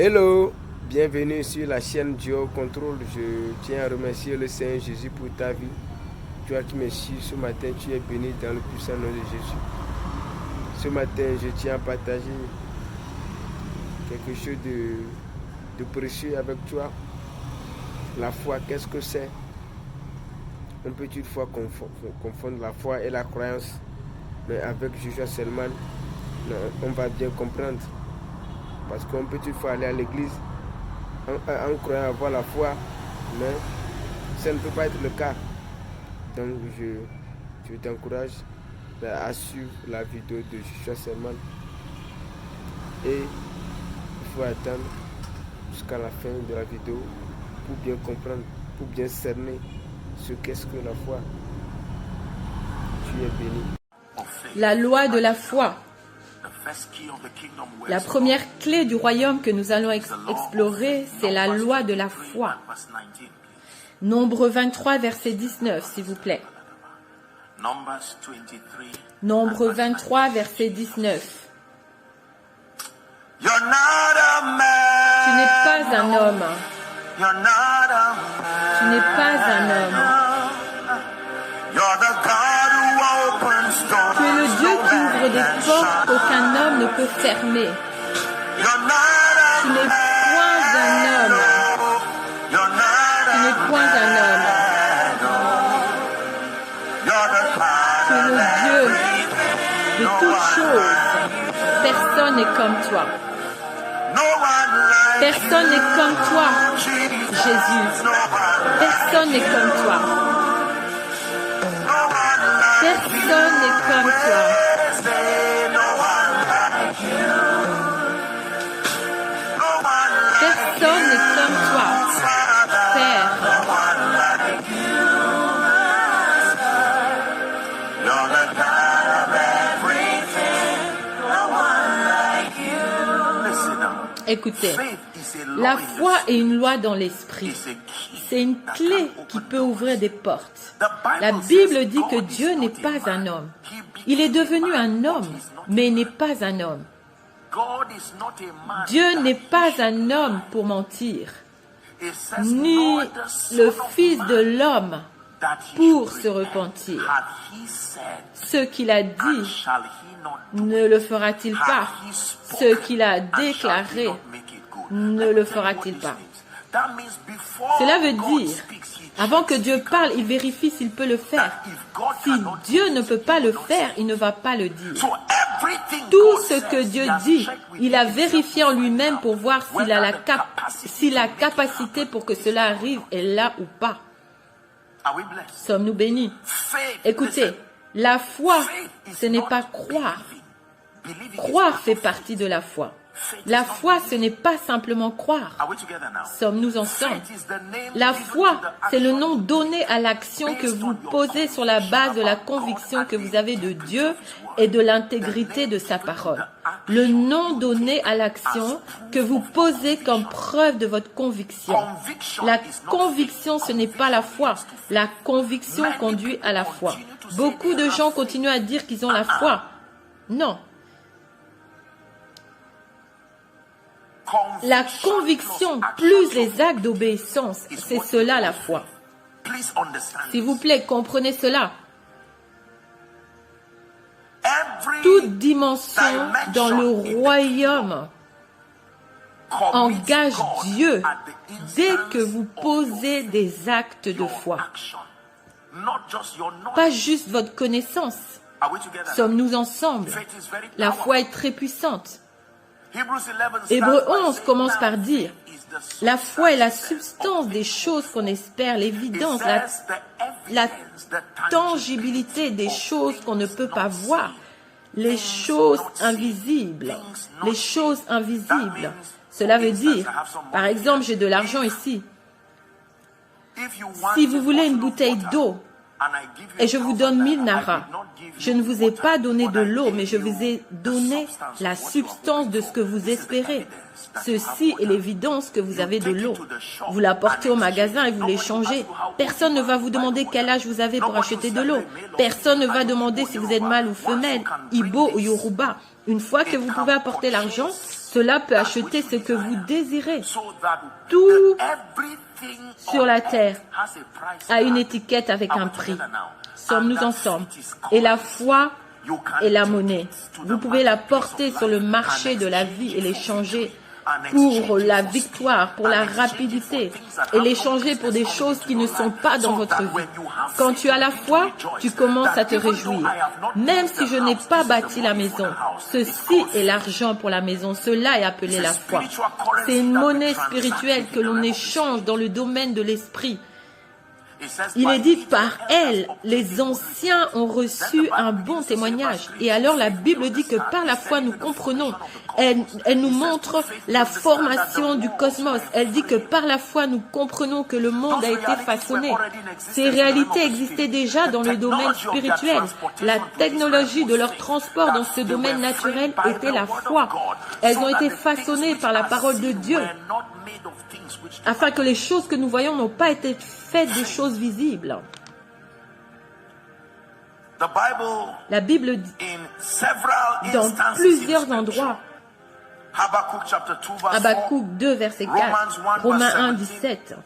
Hello, bienvenue sur la chaîne Dieu Contrôle. Je tiens à remercier le Seigneur Jésus pour ta vie. Toi qui me suis ce matin, tu es béni dans le puissant nom de Jésus. Ce matin, je tiens à partager quelque chose de précieux avec toi. La foi, qu'est-ce que c'est? On peut toutefois confondre la foi et la croyance, mais avec Joshua Selman, on va bien comprendre. Parce qu'on peut toutefois aller à l'église en croyant avoir la foi, mais ça ne peut pas être le cas. Donc je t'encourage à suivre la vidéo de Joshua Selman. Et il faut attendre jusqu'à la fin de la vidéo pour bien comprendre, pour bien cerner ce qu'est-ce que la foi. Tu es béni. La loi de la foi. La première clé du royaume que nous allons explorer, c'est la loi de la foi. Nombre 23, verset 19, s'il vous plaît. Nombre 23, verset 19. Tu n'es pas un homme. Tu n'es pas un homme. Tu es le Dieu qui ouvre des portes qu'aucun homme ne peut fermer. Tu n'es point un homme. Tu n'es point un homme. Tu es le Dieu de toutes choses. Personne n'est comme toi. Personne n'est comme toi, Jésus. Personne n'est comme toi. Personne n'est comme toi. Personne n'est comme toi, Père. Écoutez, la foi est une loi dans l'esprit. C'est une clé qui peut ouvrir des portes. La Bible dit que Dieu n'est pas un homme. Il est devenu un homme, mais il n'est pas un homme. Dieu n'est pas un homme pour mentir, ni le Fils de l'homme pour se repentir. Ce qu'il a dit, ne le fera-t-il pas? Ce qu'il a déclaré, ne le fera-t-il pas? Cela veut dire, avant que Dieu parle, il vérifie s'il peut le faire. Si Dieu ne peut pas le faire, il ne va pas le dire. Tout ce que Dieu dit, il a vérifié en lui-même pour voir si la capacité pour que cela arrive est là ou pas. Sommes-nous bénis? Écoutez, la foi, ce n'est pas croire. Croire fait partie de la foi. La foi, ce n'est pas simplement croire. Sommes-nous ensemble? La foi, c'est le nom donné à l'action que vous posez sur la base de la conviction que vous avez de Dieu et de l'intégrité de sa parole. Le nom donné à l'action que vous posez comme preuve de votre conviction. La conviction, ce n'est pas la foi. La conviction conduit à la foi. Beaucoup de gens continuent à dire qu'ils ont la foi. Non. La conviction plus les actes d'obéissance, c'est cela la foi. S'il vous plaît, comprenez cela. Toute dimension dans le royaume engage Dieu dès que vous posez des actes de foi. Pas juste votre connaissance. Sommes-nous ensemble? La foi est très puissante. Hébreux 11 commence par dire, la foi est la substance des choses qu'on espère, l'évidence, la tangibilité des choses qu'on ne peut pas voir, les choses invisibles, les choses invisibles. Cela veut dire, par exemple, j'ai de l'argent ici. Si vous voulez une bouteille d'eau, et je vous donne 1000 naras. Je ne vous ai pas donné de l'eau, mais je vous ai donné la substance de ce que vous espérez. Ceci est l'évidence que vous avez de l'eau. Vous la portez au magasin et vous l'échangez. Personne ne va vous demander quel âge vous avez pour acheter de l'eau. Personne ne va demander si vous êtes mâle ou femelle, Igbo ou Yoruba. Une fois que vous pouvez apporter l'argent, Cela peut acheter ce que vous désirez. Tout sur la terre a une étiquette avec un prix. Sommes-nous ensemble? Et la foi est la monnaie. Vous pouvez la porter sur le marché de la vie et l'échanger pour la victoire, pour la rapidité, et l'échanger pour des choses qui ne sont pas dans votre vie. Quand tu as la foi, tu commences à te réjouir. Même si je n'ai pas bâti la maison, ceci est l'argent pour la maison, cela est appelé la foi. C'est une monnaie spirituelle que l'on échange dans le domaine de l'esprit. Il est dit, par elle, les anciens ont reçu un bon témoignage. Et alors la Bible dit que par la foi, nous comprenons. Elle nous montre la formation du cosmos. Elle dit que par la foi, nous comprenons que le monde a été façonné. Ces réalités existaient déjà dans le domaine spirituel. La technologie de leur transport dans ce domaine naturel était la foi. Elles ont été façonnées par la parole de Dieu, afin que les choses que nous voyons n'ont pas été faites de choses visibles. La Bible dit, dans plusieurs endroits, Habakkuk 2, verset 4, Romains 1, 17,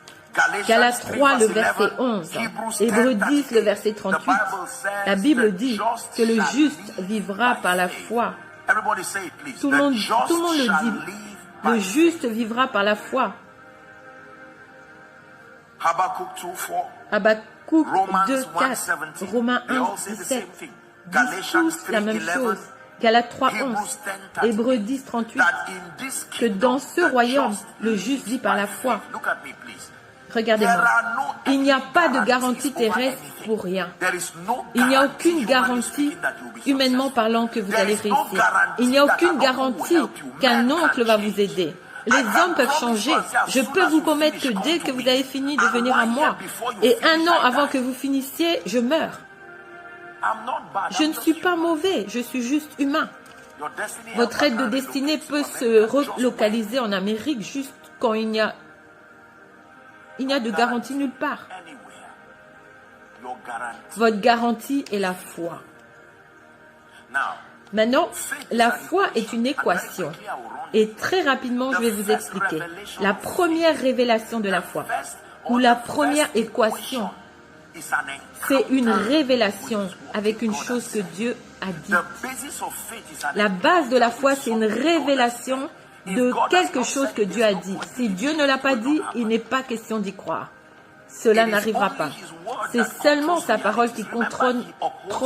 Galates 3, le verset 11, Hébreux 10, le verset 38, la Bible dit que le juste vivra par la foi. Tout le monde le dit. Le juste vivra par la foi. Habakkuk 2, 4, Romains 1, 17, disent tous la même chose. Galates 3, 11, Hébreux 10, 38, que dans ce royaume, le juste vit par la foi. Regardez-moi, il n'y a pas de garantie terrestre pour rien. Il n'y a aucune garantie, humainement parlant, que vous allez réussir. Il n'y a aucune garantie qu'un oncle va vous aider. Les hommes peuvent changer. Je peux vous promettre que dès que vous avez fini de venir à moi, et un an avant que vous finissiez, je meurs. Je ne suis pas mauvais, je suis juste humain. Votre aide de destinée peut se relocaliser en Amérique juste quand il n'y a de garantie nulle part. Votre garantie est la foi. Maintenant, la foi est une équation. Et très rapidement, je vais vous expliquer. La première révélation de la foi, ou la première équation, c'est une révélation avec une chose que Dieu a dit. La base de la foi, c'est une révélation de quelque chose que Dieu a dit. Si Dieu ne l'a pas dit, il n'est pas question d'y croire. Cela n'arrivera pas. C'est seulement sa parole qui contrôle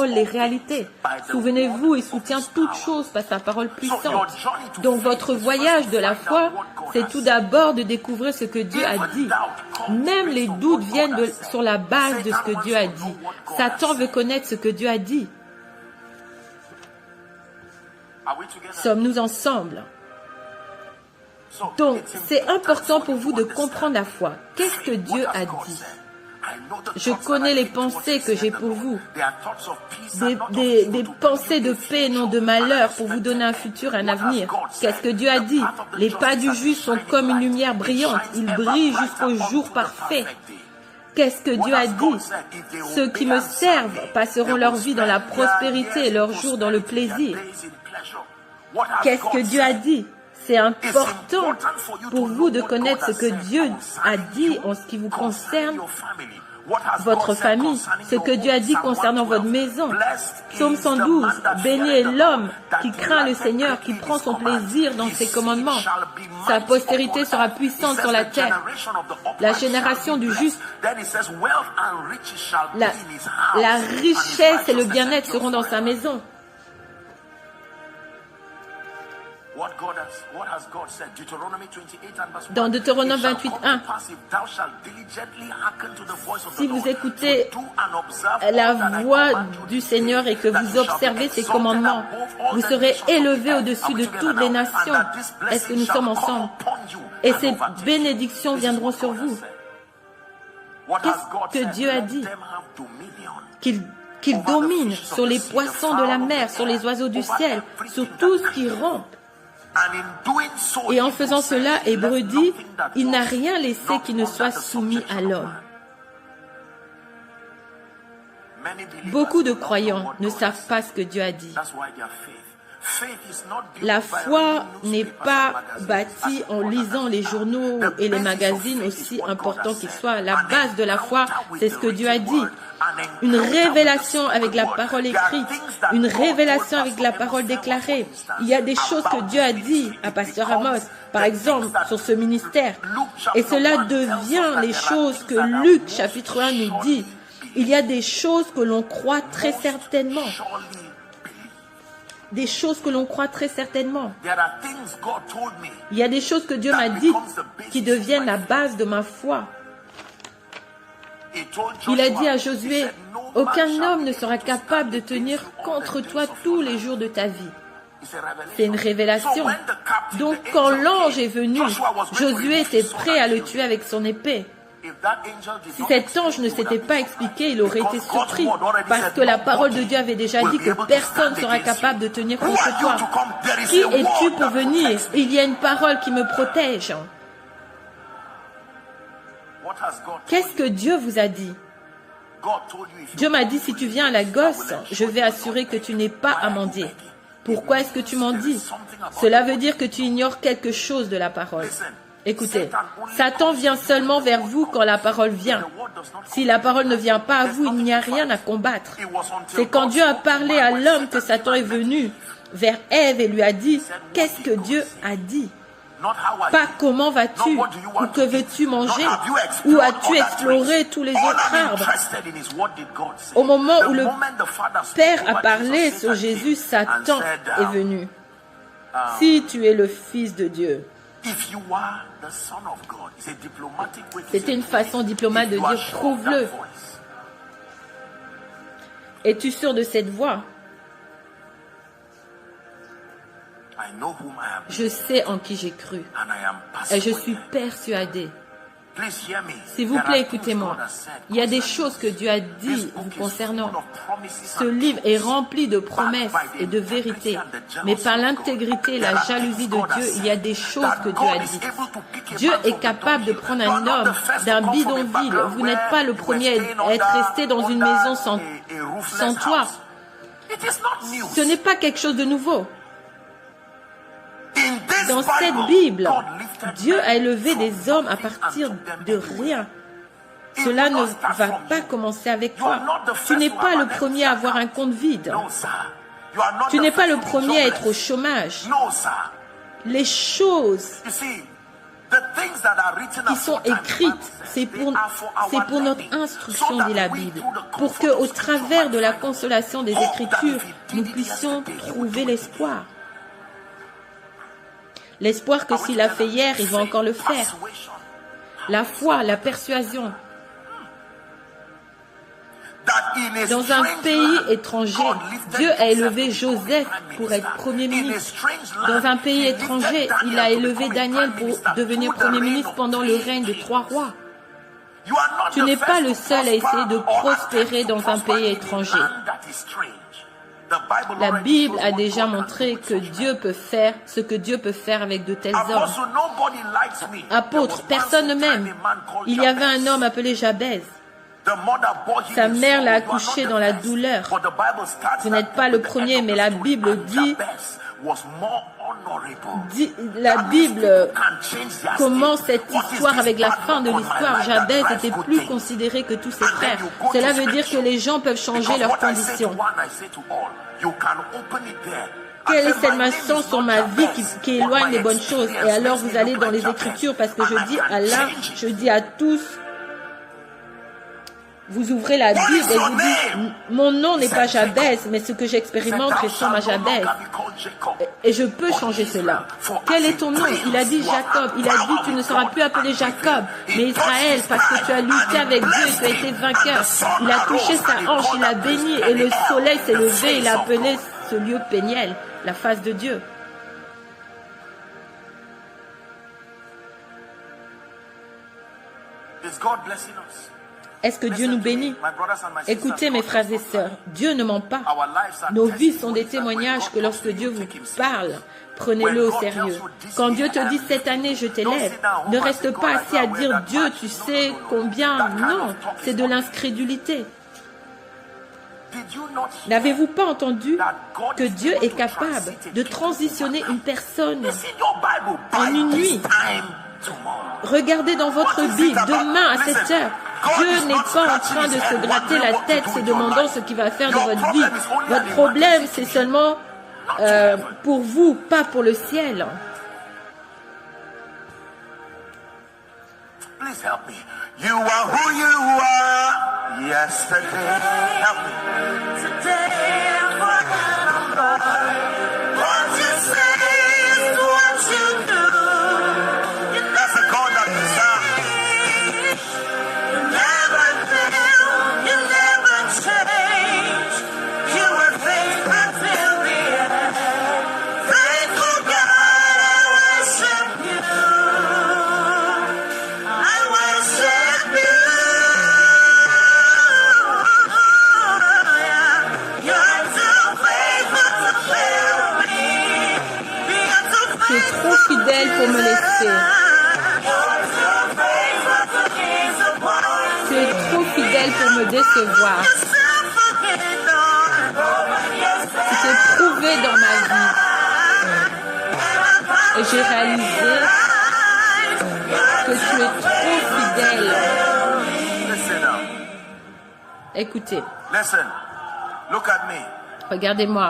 les réalités. Souvenez-vous, il soutient toutes choses par sa parole puissante. Donc votre voyage de la foi, c'est tout d'abord de découvrir ce que Dieu a dit. Même les doutes viennent sur la base de ce que Dieu a dit. Satan veut connaître ce que Dieu a dit. Sommes-nous ensemble? Donc, c'est important pour vous de comprendre la foi. Qu'est-ce que Dieu a dit? Je connais les pensées que j'ai pour vous. Des pensées de paix et non de malheur pour vous donner un futur, un avenir. Qu'est-ce que Dieu a dit? Les pas du juste sont comme une lumière brillante. Ils brillent jusqu'au jour parfait. Qu'est-ce que Dieu a dit? Ceux qui me servent passeront leur vie dans la prospérité et leur jour dans le plaisir. Qu'est-ce que Dieu a dit? C'est important pour vous de connaître ce que Dieu a dit en ce qui vous concerne, votre famille, ce que Dieu a dit concernant votre maison. Psaume 112, béni est l'homme qui craint le Seigneur, qui prend son plaisir dans ses commandements. Sa postérité sera puissante sur la terre. La génération du juste, la richesse et le bien-être seront dans sa maison. Dans Deutéronome 28:1, si vous écoutez la voix du Seigneur et que vous observez ses commandements, vous serez élevés au-dessus de toutes les nations. Est-ce que nous sommes ensemble? Et ces bénédictions viendront sur vous. Qu'est-ce que Dieu a dit? Qu'il domine sur les poissons de la mer, sur les oiseaux du ciel, sur tout ce qui rampe. Et en faisant cela, Hébreux dit, il n'a rien laissé qui ne soit soumis à l'homme. Beaucoup de croyants ne savent pas ce que Dieu a dit. La foi n'est pas bâtie en lisant les journaux et les magazines, aussi importants qu'ils soient. La base de la foi, c'est ce que Dieu a dit. Une révélation avec la parole écrite, une révélation avec la parole déclarée. Il y a des choses que Dieu a dit à Pasteur Amos, par exemple, sur ce ministère. Et cela devient les choses que Luc, chapitre 1, nous dit. Il y a des choses que l'on croit très certainement. Des choses que l'on croit très certainement. Il y a des choses que Dieu m'a dites qui deviennent la base de ma foi. Il a dit à Josué, « Aucun homme ne sera capable de tenir contre toi tous les jours de ta vie. » C'est une révélation. Donc quand l'ange est venu, Josué était prêt à le tuer avec son épée. Si cet ange ne s'était pas expliqué, il aurait été surpris, parce que la parole de Dieu avait déjà dit que personne ne sera capable de tenir contre toi. Qui es-tu pour venir? Il y a une parole qui me protège. Qu'est-ce que Dieu vous a dit? Dieu m'a dit, si tu viens à la gosse, je vais assurer que tu n'es pas à mendier. Pourquoi est-ce que tu mendis? Cela veut dire que tu ignores quelque chose de la parole. Écoutez, Satan vient seulement vers vous quand la parole vient. Si la parole ne vient pas à vous, il n'y a rien à combattre. C'est quand Dieu a parlé à l'homme que Satan est venu vers Ève et lui a dit, « Qu'est-ce que Dieu a dit ?» Pas « Comment vas-tu » ou « Que veux-tu manger » ou « As-tu exploré tous les autres arbres ?» Au moment où le Père a parlé sur Jésus, Satan est venu. Si tu es le Fils de Dieu. C'était une façon diplomate de dire, prouve-le. Es-tu sûr de cette voix? Je sais en qui j'ai cru et je suis persuadé. S'il vous plaît, écoutez-moi. Il y a des choses que Dieu a dit vous concernant. Ce livre est rempli de promesses et de vérités. Mais par l'intégrité et la jalousie de Dieu, il y a des choses que Dieu a dites. Dieu est capable de prendre un homme d'un bidonville. Vous n'êtes pas le premier à être resté dans une maison sans toit. Ce n'est pas quelque chose de nouveau. Dans cette Bible, Dieu a élevé des hommes à partir de rien. Cela ne va pas commencer avec toi. Tu n'es pas le premier à avoir un compte vide. Tu n'es pas le premier à être au chômage. Les choses qui sont écrites, c'est pour notre instruction, dit la Bible, pour que, au travers de la consolation des Écritures, nous puissions trouver l'espoir. L'espoir que s'il a fait hier, il va encore le faire. La foi, la persuasion. Dans un pays étranger, Dieu a élevé Joseph pour être Premier ministre. Dans un pays étranger, il a élevé Daniel pour devenir Premier ministre pendant le règne de 3 rois. Tu n'es pas le seul à essayer de prospérer dans un pays étranger. La Bible a déjà montré que Dieu peut faire ce que Dieu peut faire avec de tels hommes. Apôtre, personne ne m'aime. Il y avait un homme appelé Jabez. Sa mère l'a accouché dans la douleur. Vous n'êtes pas le premier, mais la Bible dit, la Bible commence cette histoire avec la fin de l'histoire. Jabez était plus considéré que tous ses frères. Cela veut dire que les gens peuvent changer leurs conditions. Quelle est cette maçon sur ma vie qui éloigne les bonnes choses? Et alors vous allez dans les Écritures, parce que je dis à l'un, je dis à tous, vous ouvrez la Bible et vous dites, mon nom n'est pas Jabez, mais ce que j'expérimente ressemble à Jabez. Et je peux changer cela. Quel est ton nom? Il a dit Jacob. Il a dit, tu ne seras plus appelé Jacob, mais Israël, parce que tu as lutté avec Dieu et tu as été vainqueur. Il a touché sa hanche, il a béni, et le soleil s'est levé, il a appelé ce lieu Péniel, la face de Dieu. Est-ce que Dieu nous bénit? Écoutez mes frères et sœurs, Dieu ne ment pas. Nos vies sont des témoignages que lorsque Dieu vous parle, prenez-le au sérieux. Quand Dieu te dit cette année je t'élève, ne reste pas assis à dire Dieu tu sais combien. Non, c'est de l'incrédulité. N'avez-vous pas entendu que Dieu est capable de transitionner une personne en une nuit? Regardez dans votre Bible, demain à cette heure, Dieu n'est pas en train de se gratter la tête se demandant ce qu'il va faire de votre vie. Votre problème, c'est seulement pour vous, pas pour le ciel. Please help me. You are who you are yesterday. Help me. Today and forevermore. What you say is what you do. That's the God that you serve. You never fail. You never change. You were faithful till the end. Faithful God, I worship you. Tu es trop fidèle pour me laisser. Tu es trop fidèle pour me décevoir. Tu t'es prouvé dans ma vie. Et j'ai réalisé que tu es trop fidèle. Écoutez. Regardez-moi.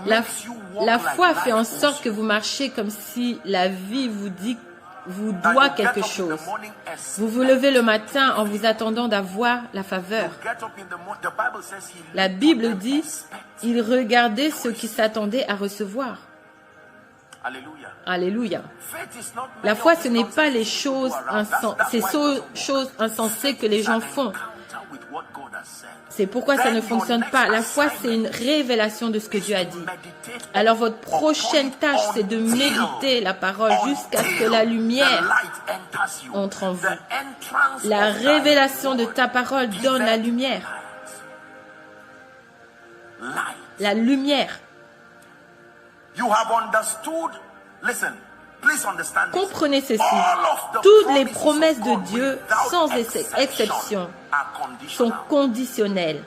La foi fait en sorte que vous marchez comme si la vie vous doit quelque chose. Vous vous levez le matin en vous attendant d'avoir la faveur. La Bible dit, il regardait ceux qui s'attendaient à recevoir. Alléluia. La foi, ce n'est pas les choses insensées que les gens font. C'est pourquoi ça ne fonctionne pas. La foi, c'est une révélation de ce que Dieu a dit. Alors, votre prochaine tâche, c'est de méditer la parole jusqu'à ce que la lumière entre en vous. La révélation de ta parole donne la lumière. La lumière. Comprenez ceci. Toutes les promesses de Dieu, sans exception, sont conditionnelles.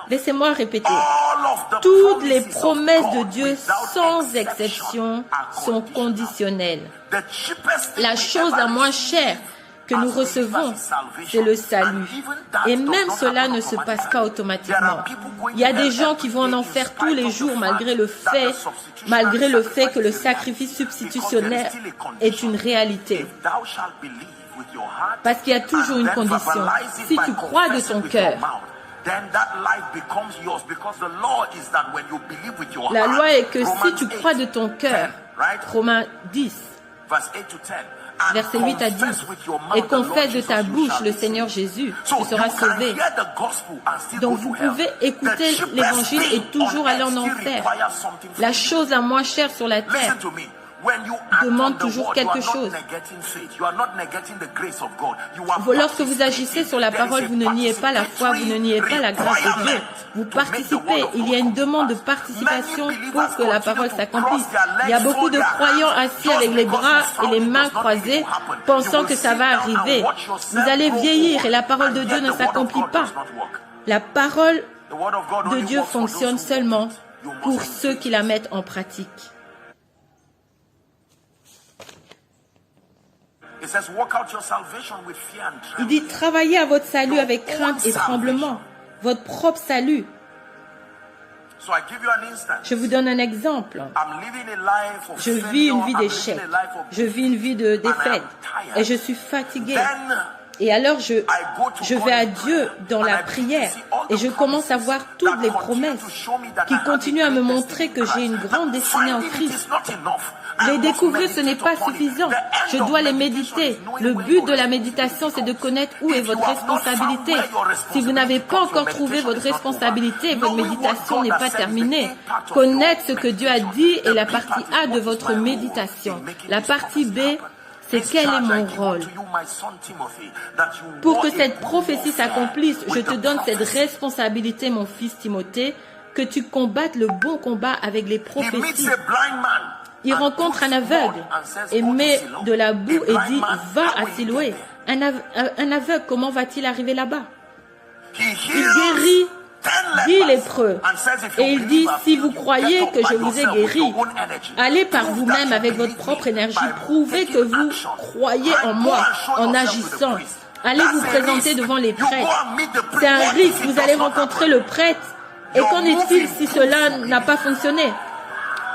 Laissez-moi répéter. Toutes les promesses de Dieu, sans exception, sont conditionnelles. La chose la moins chère que nous recevons, c'est le salut. Et même cela ne se passe pas automatiquement. Il y a des gens qui vont en enfer tous les jours malgré le fait que le sacrifice substitutionnel est une réalité. Parce qu'il y a toujours une condition. Si tu crois de ton cœur, la loi est que si tu crois de ton cœur, Romains 10, versets 8 à 10, et confesse de ta bouche le Seigneur Jésus, tu seras sauvé. Donc vous pouvez écouter l'évangile et toujours aller en enfer. La chose la moins chère sur la terre demande toujours quelque chose. Lorsque vous agissez sur la parole, vous ne niez pas la foi, vous ne niez pas la grâce de Dieu. Vous participez. Il y a une demande de participation pour que la parole s'accomplisse. Il y a beaucoup de croyants assis avec les bras et les mains croisées, pensant que ça va arriver. Vous allez vieillir et la parole de Dieu ne s'accomplit pas. La parole de Dieu fonctionne seulement pour ceux qui la mettent en pratique. Il dit, travaillez à votre salut avec crainte et tremblement. Votre propre salut. Je vous donne un exemple. Je vis une vie d'échec. Je vis une vie de défaite. Et je suis fatigué. Et alors je vais à Dieu dans la prière. Et je commence à voir toutes les promesses qui continuent à me montrer que j'ai une grande destinée en Christ. Les découvrir, ce n'est pas suffisant. Je dois les méditer. Le but de la méditation, c'est de connaître où est votre responsabilité. Si vous n'avez pas encore trouvé votre responsabilité, votre méditation n'est pas terminée. Connaître ce que Dieu a dit est la partie A de votre méditation. La partie B, c'est quel est mon rôle. Pour que cette prophétie s'accomplisse, je te donne cette responsabilité, mon fils Timothée, que tu combattes le bon combat avec les prophéties. Il rencontre un aveugle et met de la boue et dit « Va à Siloé ». Un aveugle, comment va-t-il arriver là-bas? Il guérit 10 lépreux. Et il dit, si vous croyez que je vous ai guéri, allez par vous-même avec votre propre énergie, prouvez que vous croyez en moi en agissant. Allez vous présenter devant les prêtres. C'est un risque, vous allez rencontrer le prêtre. Et qu'en est-il si cela n'a pas fonctionné?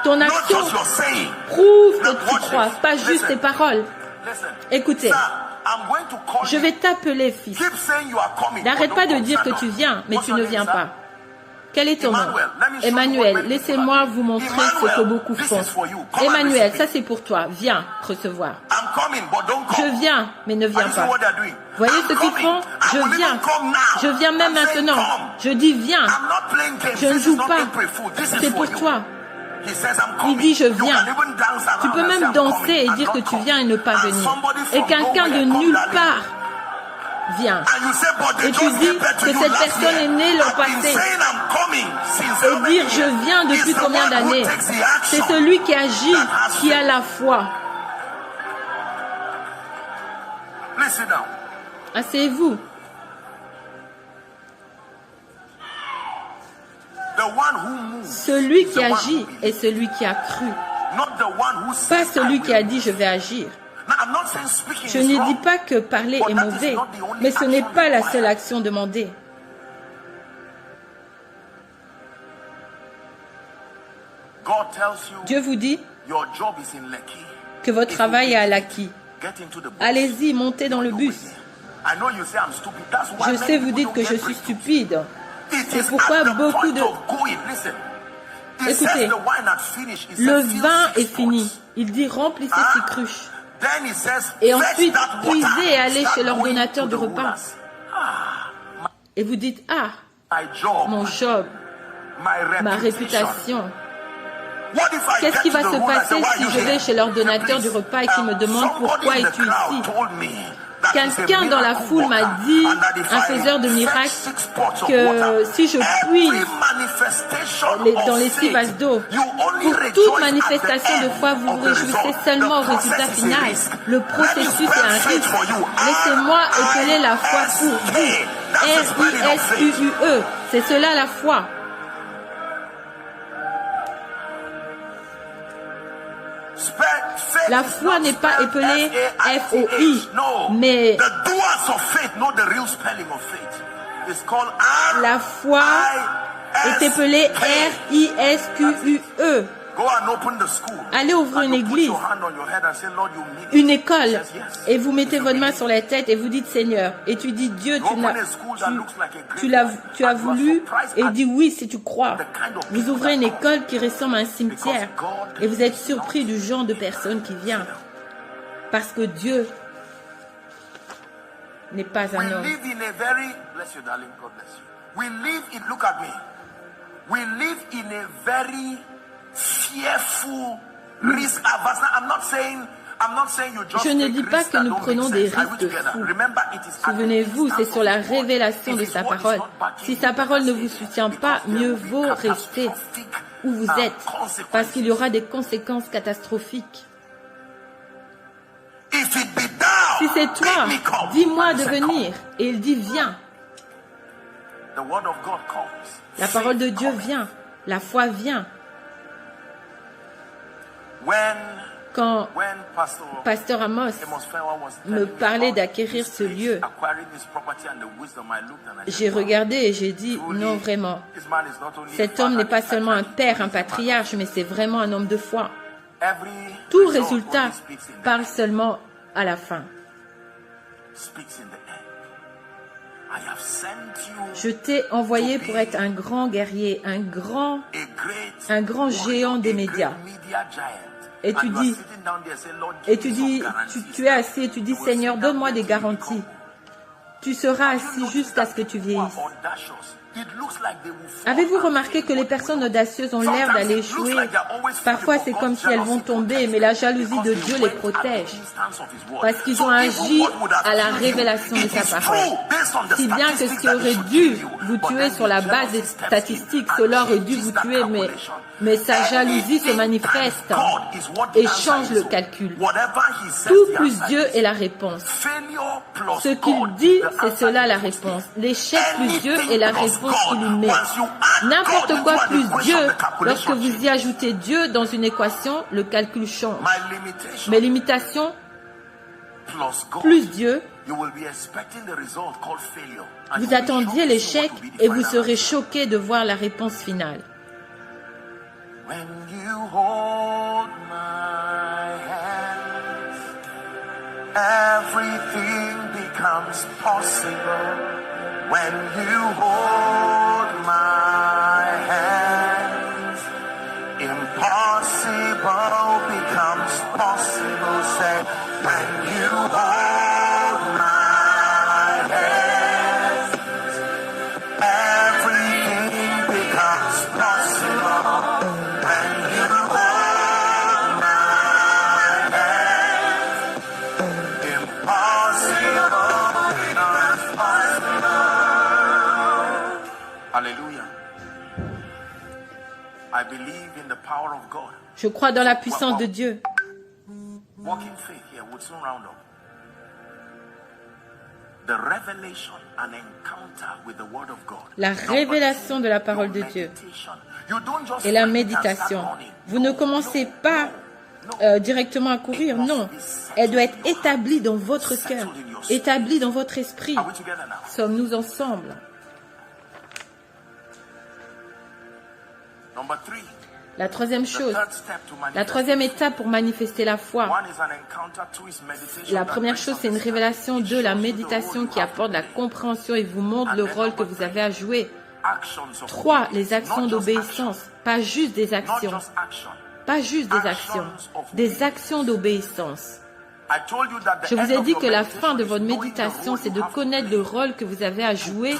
Ton action prouve que tu crois, pas juste tes paroles. Écoutez, je vais t'appeler fils. N'arrête pas de dire que tu viens, mais tu ne viens pas. Quel est ton nom? Emmanuel, laissez-moi vous montrer ce que beaucoup font. Emmanuel, ça c'est pour toi. Viens recevoir. Je viens, mais ne viens pas. Voyez ce qu'ils font? Je viens. Je viens même maintenant. Je dis viens. Je ne joue pas. C'est pour toi. Il dit je viens. Tu peux même danser et dire que tu viens et ne pas venir. Et quelqu'un de nulle part vient. Et tu dis que cette personne est née l'an passé. Et dire je viens depuis combien d'années? C'est celui qui agit, qui a la foi. Asseyez-vous. Celui qui agit est celui qui a cru. Pas celui qui a dit je vais agir. Je ne dis pas que parler est mauvais, mais ce n'est pas la seule action demandée. Dieu vous dit que votre travail est à Laki. Allez-y, montez dans le bus. Je sais, vous dites que je suis stupide. C'est pourquoi beaucoup de... Écoutez, le vin est fini. Il dit remplissez ces cruches. Et ensuite, puisez et allez chez l'ordonnateur du repas. Et vous dites, ah, mon job, ma réputation. Qu'est-ce qui va se passer si je vais chez l'ordonnateur du repas et qu'il me demande pourquoi es-tu ici? Quelqu'un dans la foule m'a dit, un faiseur de miracles, que si je puise dans les 6 vases d'eau, pour toute manifestation de foi, vous vous réjouissez seulement au résultat final. Le processus est un risque. Laissez-moi épeler la foi pour vous. R-I-S-U-U-E. C'est cela la foi. La foi n'est pas épelée F-O-I, mais la foi est épelée R-I-S-Q-U-E. Allez ouvrir une église, une école, et vous mettez votre main sur la tête et vous dites Seigneur, et tu dis Dieu, tu as voulu, et il dit oui si tu crois. Vous ouvrez une école qui ressemble à un cimetière et vous êtes surpris du genre de personne qui vient, parce que Dieu n'est pas un homme. Je ne dis pas que nous prenons des risques fous. Souvenez-vous, c'est sur la révélation de sa parole. Si sa parole ne vous soutient pas, mieux vaut rester où vous êtes, parce qu'il y aura des conséquences catastrophiques. Si c'est toi, dis-moi de venir. Et il dit viens. La parole de Dieu vient. La foi vient. Quand Pasteur Amos me parlait d'acquérir ce lieu, j'ai regardé et j'ai dit non vraiment. Cet homme n'est pas seulement un père, un patriarche, mais c'est vraiment un homme de foi. Tout résultat parle seulement à la fin. Je t'ai envoyé pour être un grand guerrier, un grand géant des médias. Et tu es assis et tu dis Seigneur, donne-moi des garanties. Tu seras assis jusqu'à ce que tu vieillisses. Avez-vous remarqué que les personnes audacieuses ont l'air d'aller échouer? Parfois, c'est comme si elles vont tomber, mais la jalousie de Dieu les protège. Parce qu'ils ont agi à la révélation de sa parole. Si bien que ce qui aurait dû vous tuer sur la base des statistiques, cela aurait dû vous tuer, mais sa jalousie se manifeste et change le calcul. Tout plus Dieu est la réponse. Ce qu'il dit, c'est cela la réponse. L'échec plus Dieu est la réponse qu'il lui met. N'importe quoi plus Dieu, lorsque vous y ajoutez Dieu dans une équation, le calcul change. Mes limitations plus Dieu, vous attendiez l'échec et vous serez choqué de voir la réponse finale. When you hold my hands, everything becomes possible. When you hold my hands, impossible becomes possible. Say, when you hold my hands, everything becomes possible. Je crois dans la puissance de Dieu. La révélation de la parole de Dieu et la méditation. Vous ne commencez pas directement à courir, non. Elle doit être établie dans votre cœur, établie dans votre esprit. Sommes-nous ensemble? La troisième chose, la troisième étape pour manifester la foi. La première chose, c'est une révélation de la méditation qui apporte la compréhension et vous montre le rôle que vous avez à jouer. 3. Les actions d'obéissance, pas juste des actions. Pas juste des actions d'obéissance. Je vous ai dit que la fin de votre méditation, c'est de connaître le rôle que vous avez à jouer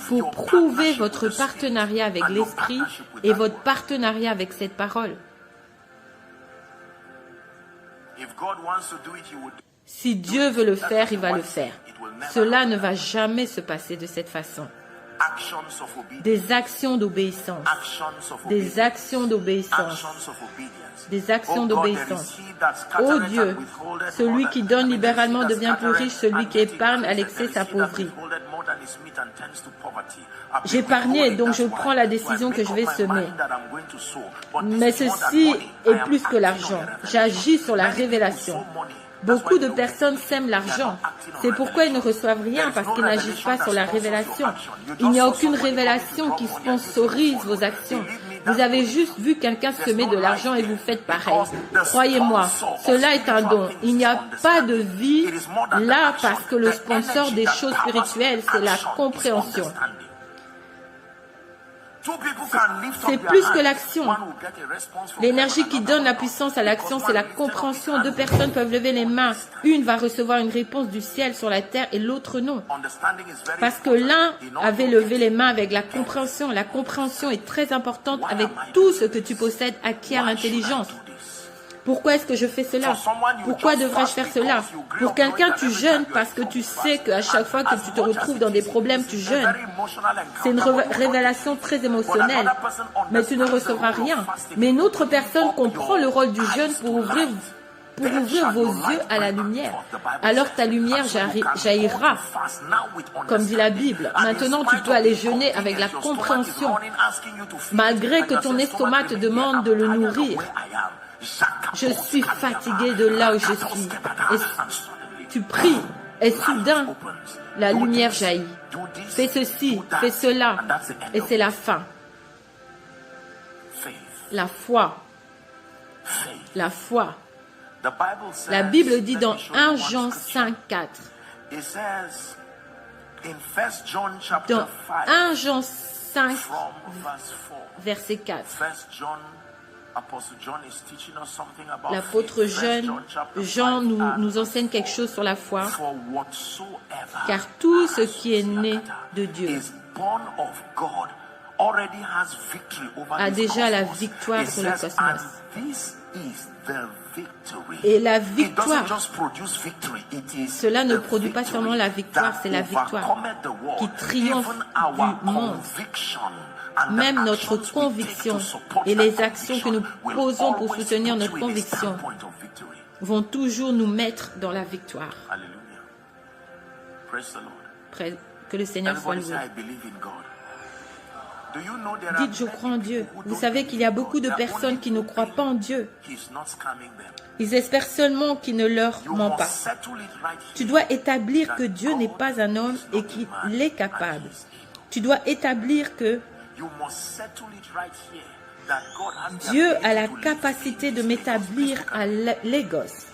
pour prouver votre partenariat avec l'Esprit et votre partenariat avec cette parole. Si Dieu veut le faire, il va le faire. Cela ne va jamais se passer de cette façon. Des actions d'obéissance. Des actions d'obéissance. Des actions d'obéissance. Ô Dieu, celui qui donne libéralement devient plus riche, celui qui épargne à l'excès s'appauvrit. J'épargnais, donc je prends la décision que je vais semer. Mais ceci est plus que l'argent. J'agis sur la révélation. Beaucoup de personnes sèment l'argent. C'est pourquoi ils ne reçoivent rien, parce qu'ils n'agissent pas sur la révélation. Il n'y a aucune révélation qui sponsorise vos actions. Vous avez juste vu quelqu'un semer de l'argent et vous faites pareil. Croyez-moi, cela est un don. Il n'y a pas de vie là parce que le sponsor des choses spirituelles, c'est la compréhension. C'est plus que l'action. L'énergie qui donne la puissance à l'action, c'est la compréhension. 2 personnes peuvent lever les mains. Une va recevoir une réponse du ciel sur la terre et l'autre non. Parce que l'un avait levé les mains avec la compréhension. La compréhension est très importante. Avec tout ce que tu possèdes, acquiert l'intelligence. Pourquoi est-ce que je fais cela? Pourquoi devrais-je faire cela? Pour quelqu'un, tu jeûnes parce que tu sais qu'à chaque fois que tu te retrouves dans des problèmes, tu jeûnes. C'est une révélation très émotionnelle, mais tu ne recevras rien. Mais une autre personne comprend le rôle du jeûne pour ouvrir vos yeux à la lumière. Alors ta lumière jaillira, comme dit la Bible. Maintenant, tu peux aller jeûner avec la compréhension, malgré que ton estomac te demande de le nourrir. Je suis fatigué de là où je suis. Et tu pries et soudain, la lumière jaillit. Fais ceci, fais cela. Et c'est la fin. La foi. La foi. La Bible dit dans 1 Jean 5, 4. Dans 1 Jean 5, verset 4. L'apôtre Jean nous enseigne quelque chose sur la foi, car tout ce qui est né de Dieu a déjà la victoire sur le cosmos. Et la victoire, cela ne produit pas seulement la victoire, c'est la victoire qui triomphe du monde. Même notre conviction et les actions que nous posons pour soutenir notre conviction vont toujours nous mettre dans la victoire. Que le Seigneur soit loué. Dites, je crois en Dieu. Vous savez qu'il y a beaucoup de personnes qui ne croient pas en Dieu. Ils espèrent seulement qu'il ne leur ment pas. Tu dois établir que Dieu n'est pas un homme et qu'il est capable. Tu dois établir que Dieu a la capacité de m'établir à Lagos.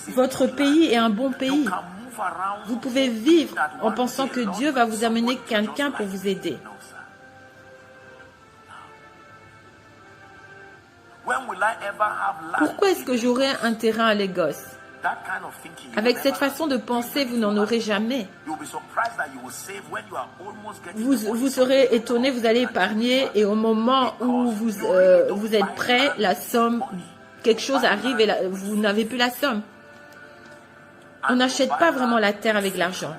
Votre pays est un bon pays. Vous pouvez vivre en pensant que Dieu va vous amener quelqu'un pour vous aider. Pourquoi est-ce que j'aurai un terrain à Lagos? Avec cette façon de penser, vous n'en aurez jamais. Vous serez étonné, vous allez épargner et au moment où vous êtes prêt, la somme, quelque chose arrive et vous n'avez plus la somme. On n'achète pas vraiment la terre avec l'argent.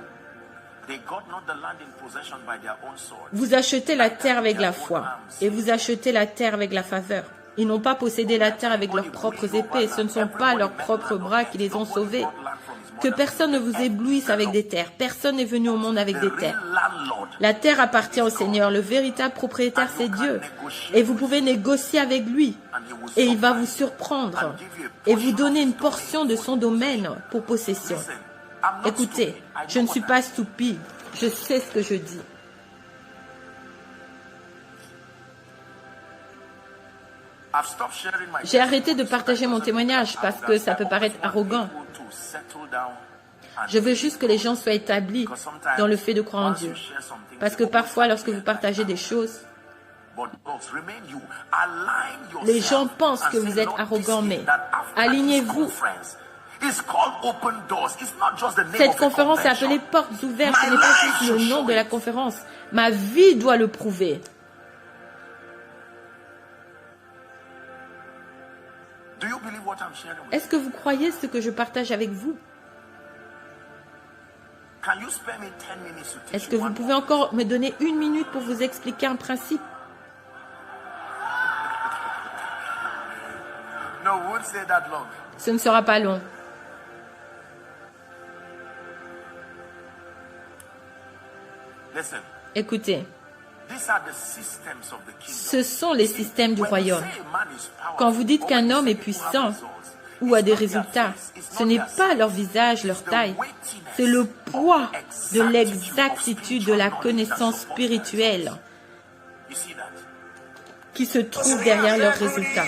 Vous achetez la terre avec la foi et vous achetez la terre avec la faveur. Ils n'ont pas possédé la terre avec leurs propres épées. Ce ne sont pas leurs propres bras qui les ont sauvés. Que personne ne vous éblouisse avec des terres. Personne n'est venu au monde avec des terres. La terre appartient au Seigneur. Le véritable propriétaire, c'est Dieu. Et vous pouvez négocier avec lui. Et il va vous surprendre. Et vous donner une portion de son domaine pour possession. Écoutez, je ne suis pas stupide. Je sais ce que je dis. J'ai arrêté de partager mon témoignage parce que ça peut paraître arrogant. Je veux juste que les gens soient établis dans le fait de croire en Dieu. Parce que parfois, lorsque vous partagez des choses, les gens pensent que vous êtes arrogant, mais alignez-vous. Cette conférence est appelée Portes ouvertes. Ce n'est pas juste le nom de la conférence. Ma vie doit le prouver. Est-ce que vous croyez ce que je partage avec vous? Est-ce que vous pouvez encore me donner 1 minute pour vous expliquer un principe? Ce ne sera pas long. Écoutez. Ce sont les systèmes du royaume. Quand vous dites qu'un homme est puissant ou a des résultats, ce n'est pas leur visage, leur taille. C'est le poids de l'exactitude de la connaissance spirituelle qui se trouve derrière leurs résultats.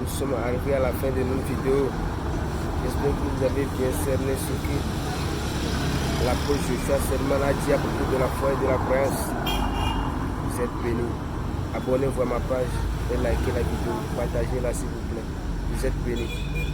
Nous sommes arrivés à la fin de notre vidéo. J'espère que vous avez bien cerné ce que l'apôtre Joshua Selman a dit à propos de la foi et de la croyance. Vous êtes bénis. Abonnez-vous à ma page et likez la vidéo. Partagez-la s'il vous plaît. Vous êtes bénis.